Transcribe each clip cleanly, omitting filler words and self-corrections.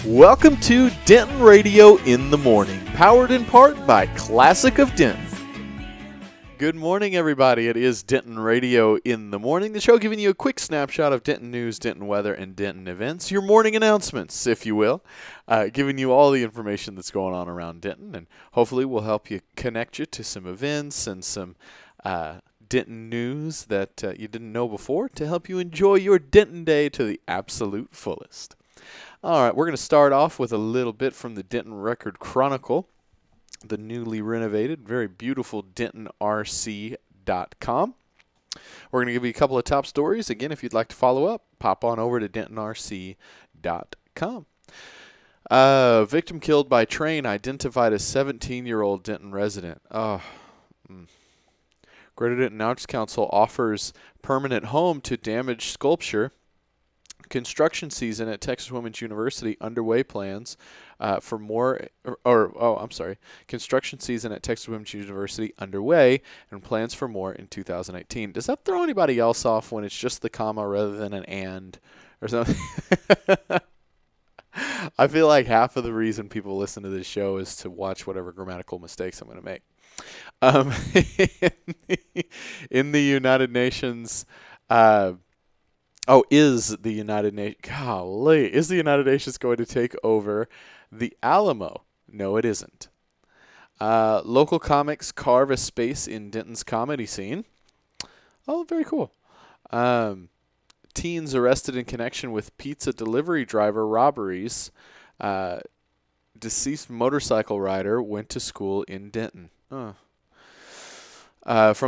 Welcome to Denton Radio in the Morning, powered in part by Classic of Denton. Good morning, everybody. It is Denton Radio in the Morning, the show giving you a quick snapshot of Denton news, Denton weather, and Denton events. Your morning announcements, if you will, giving you all the information that's going on around Denton, and hopefully we'll help you connect you to some events and some Denton news that you didn't know before to help you enjoy your Denton day to the absolute fullest. All right, we're going to start off with a little bit from the Denton Record Chronicle, the newly renovated, very beautiful DentonRC.com. We're going to give you a couple of top stories. Again, if you'd like to follow up, pop on over to DentonRC.com. Victim killed by train identified as 17-year-old Denton resident. Greater Denton Arts Council offers permanent home to damaged sculpture. Construction season at Texas Women's University underway. Plans for more, construction season at Texas Women's University underway and plans for more in 2018. Does that throw anybody else off when it's just the comma rather than an and or something? I feel like half of the reason people listen to this show is to watch whatever grammatical mistakes I'm going to make. In the United Nations, is the United Nations going to take over the Alamo? No, it isn't. Local comics carve a space in Denton's comedy scene. Oh, very cool. Teens arrested in connection with pizza delivery driver robberies. Deceased motorcycle rider went to school in Denton. From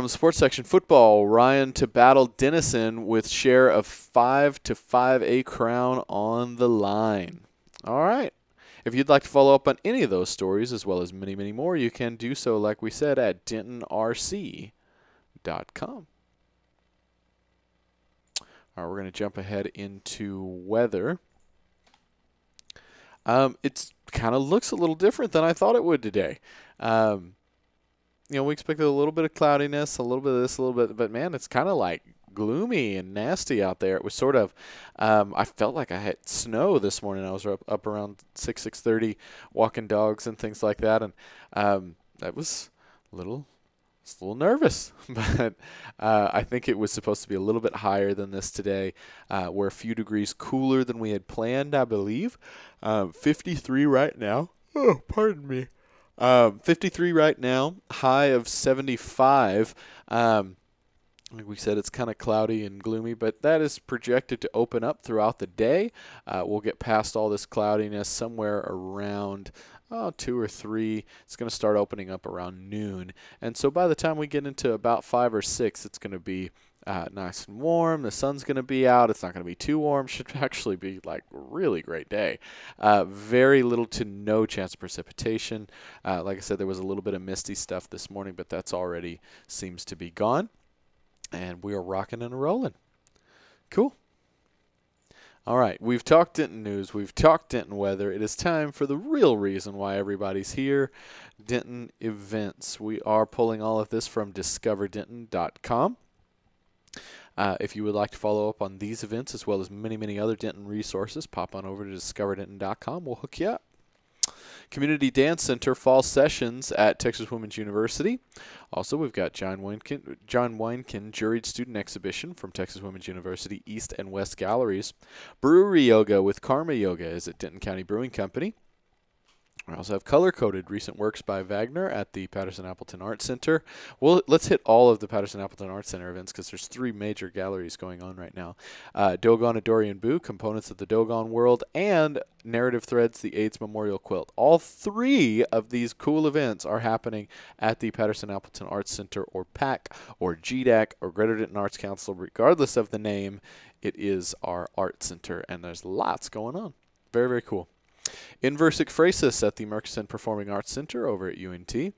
the sports section, football, Ryan to battle Denison with share of 5 to 5A crown on the line. All right. If you'd like to follow up on any of those stories, as well as many, many more, you can do so, like we said, at DentonRC.com. All right, we're going to jump ahead into weather. It kind of looks a little different than I thought it would today. We expected a little bit of cloudiness, a little bit of this, a little bit, but man, it's kind of like gloomy and nasty out there. It was sort of, I felt like I had snow this morning. I was up around 6:30 walking dogs and things like that, and that was a little nervous, but I think it was supposed to be a little bit higher than this today. We're a few degrees cooler than we had planned, I believe. 53 right now. Oh, pardon me. 53 right now, high of 75. Like we said, it's kind of cloudy and gloomy, but that is projected to open up throughout the day. We'll get past all this cloudiness somewhere around 2 or 3. It's going to start opening up around noon. And so by the time we get into about 5 or 6, it's going to be nice and warm. The sun's going to be out. It's not going to be too warm. Should actually be like a really great day. Very little to no chance of precipitation. Like I said, there was a little bit of misty stuff this morning, but that's already seems to be gone. And we are rocking and rolling. Cool. All right, we've talked Denton news. We've talked Denton weather. It is time for the real reason why everybody's here, Denton Events. We are pulling all of this from discoverdenton.com. If you would like to follow up on these events as well as many, many other Denton resources, pop on over to discoverdenton.com. We'll hook you up. Community Dance Center Fall Sessions at Texas Women's University. Also, we've got John Weinkin Juried Student Exhibition from Texas Women's University East and West Galleries. Brewery Yoga with Karma Yoga is at Denton County Brewing Company. We also have color-coded recent works by Wagner at the Patterson-Appleton Art Center. Well, let's hit all of the Patterson-Appleton Art Center events because there's 3 major galleries going on right now. Dogon and Dorian Boo, Components of the Dogon World, and Narrative Threads, the AIDS Memorial Quilt. All 3 of these cool events are happening at the Patterson-Appleton Arts Center, or PAC, or GDAC, or Greater Denton Arts Council. Regardless of the name, it is our art center, and there's lots going on. Very, very cool. Inverse Ekphrasis at the Murchison Performing Arts Center over at UNT.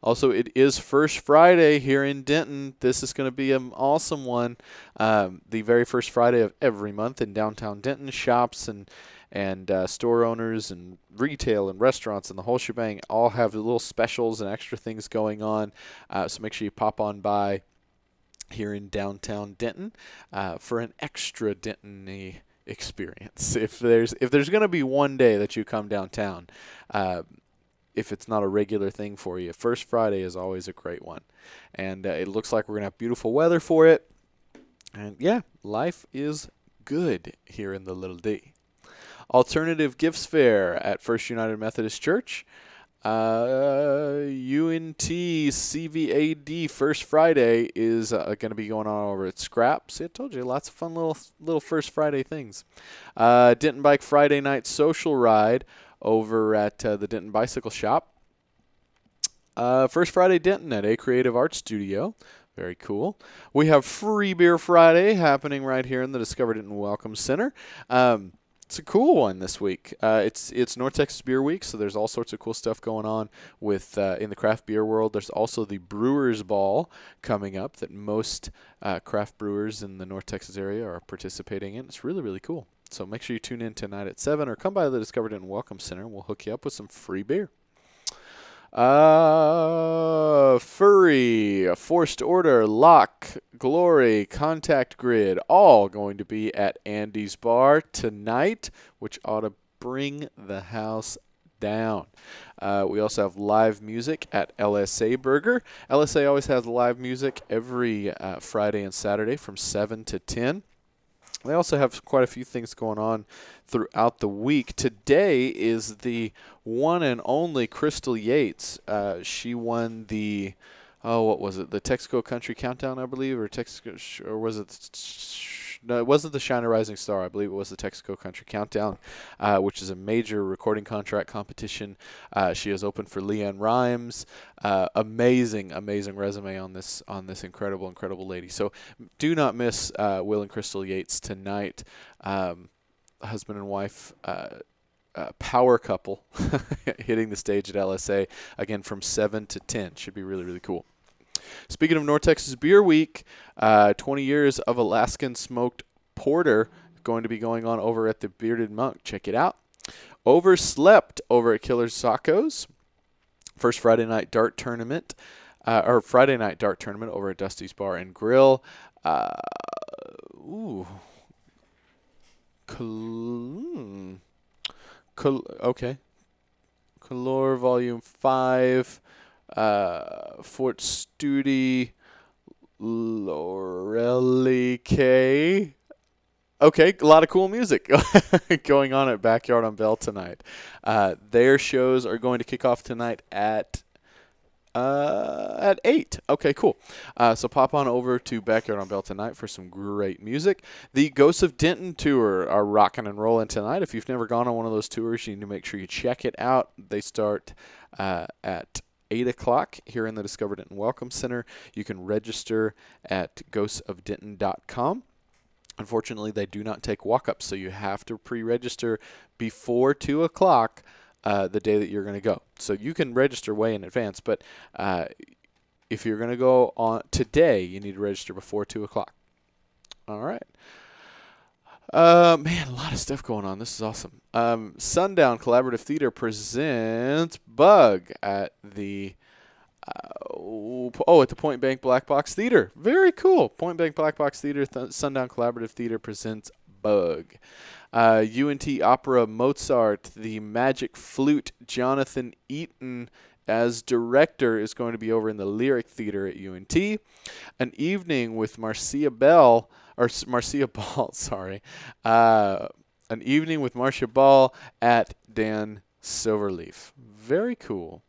Also, it is First Friday here in Denton. This is going to be an awesome one. The very first Friday of every month in downtown Denton. Shops and store owners and retail and restaurants and the whole shebang all have little specials and extra things going on. So make sure you pop on by here in downtown Denton for an extra Denton-y experience. If there's going to be one day that you come downtown, if it's not a regular thing for you, First Friday is always a great one. And it looks like we're going to have beautiful weather for it. And yeah, life is good here in the Little D. Alternative Gifts Fair at First United Methodist Church. UNT CVAD First Friday is going to be going on over at Scrap. See, I told you, lots of fun little First Friday things. Denton Bike Friday Night Social Ride over at the Denton Bicycle Shop. First Friday Denton at A Creative Art Studio. Very cool. We have Free Beer Friday happening right here in the Discover Denton Welcome Center. It's a cool one this week. It's North Texas Beer Week, so there's all sorts of cool stuff going on with in the craft beer world. There's also the Brewers Ball coming up that most craft brewers in the North Texas area are participating in. It's really, really cool. So make sure you tune in tonight at 7 or come by the Discover Denton Welcome Center and we'll hook you up with some free beer. Furry, Forced Order, Lock, Glory, Contact Grid, all going to be at Andy's Bar tonight, which ought to bring the house down. We also have live music at LSA Burger. LSA always has live music every Friday and Saturday from 7 to 10. They also have quite a few things going on throughout the week. Today is the one and only Crystal Yates. She won the, what was it? The Texaco Country Countdown, I believe, or was it? No, it wasn't the Shine a Rising Star. I believe it was the Texaco Country Countdown, which is a major recording contract competition. She is open for Leanne Rhymes. Amazing resume on this incredible lady. So do not miss Will and Crystal Yates tonight. Husband and wife power couple hitting the stage at LSA again from 7 to 10. Should be really, really cool. Speaking of North Texas Beer Week, 20 years of Alaskan smoked porter going to be going on over at the Bearded Monk. Check it out. Overslept over at Killer Sacco's. First Friday night dart tournament, over at Dusty's Bar and Grill. Okay. Calor Volume 5. Fort Studi, Lorelli K. Okay, a lot of cool music going on at Backyard on Bell tonight. Their shows are going to kick off tonight at 8. Okay, cool. So pop on over to Backyard on Bell tonight for some great music. The Ghosts of Denton tour are rocking and rolling tonight. If you've never gone on one of those tours, you need to make sure you check it out. They start at 8 o'clock here in the Discover Denton Welcome Center. You can register at ghostsofdenton.com. Unfortunately, they do not take walk-ups, so you have to pre-register before 2 o'clock the day that you're going to go. So you can register way in advance, but if you're going to go on today, you need to register before 2 o'clock. All right. Man, a lot of stuff going on. This is awesome. Sundown Collaborative Theater presents Bug at the at the Point Bank Black Box Theater. Very cool. Point Bank Black Box Theater, Sundown Collaborative Theater presents Bug. UNT Opera Mozart, the Magic Flute, Jonathan Eaton as director is going to be over in the Lyric Theater at UNT. An evening with Marcia Ball, sorry. An evening with Marcia Ball at Dan Silverleaf. Very cool.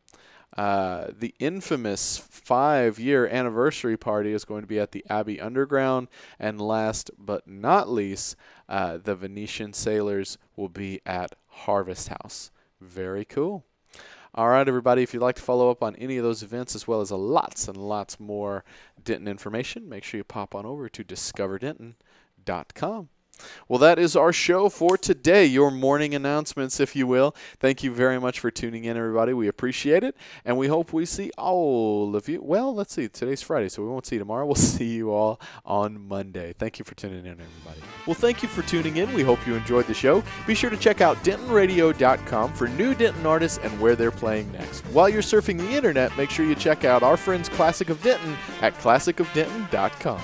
The infamous 5-year anniversary party is going to be at the Abbey Underground. And last but not least, the Venetian Sailors will be at Harvest House. Very cool. All right, everybody, if you'd like to follow up on any of those events as well as lots and lots more Denton information, make sure you pop on over to discoverdenton.com. Well, that is our show for today, your morning announcements, if you will. Thank you very much for tuning in, everybody. We appreciate it, and we hope we see all of you. Well, let's see. Today's Friday, so we won't see you tomorrow. We'll see you all on Monday. Thank you for tuning in, everybody. Well, thank you for tuning in. We hope you enjoyed the show. Be sure to check out DentonRadio.com for new Denton artists and where they're playing next. While you're surfing the internet, make sure you check out our friends Classic of Denton at ClassicofDenton.com.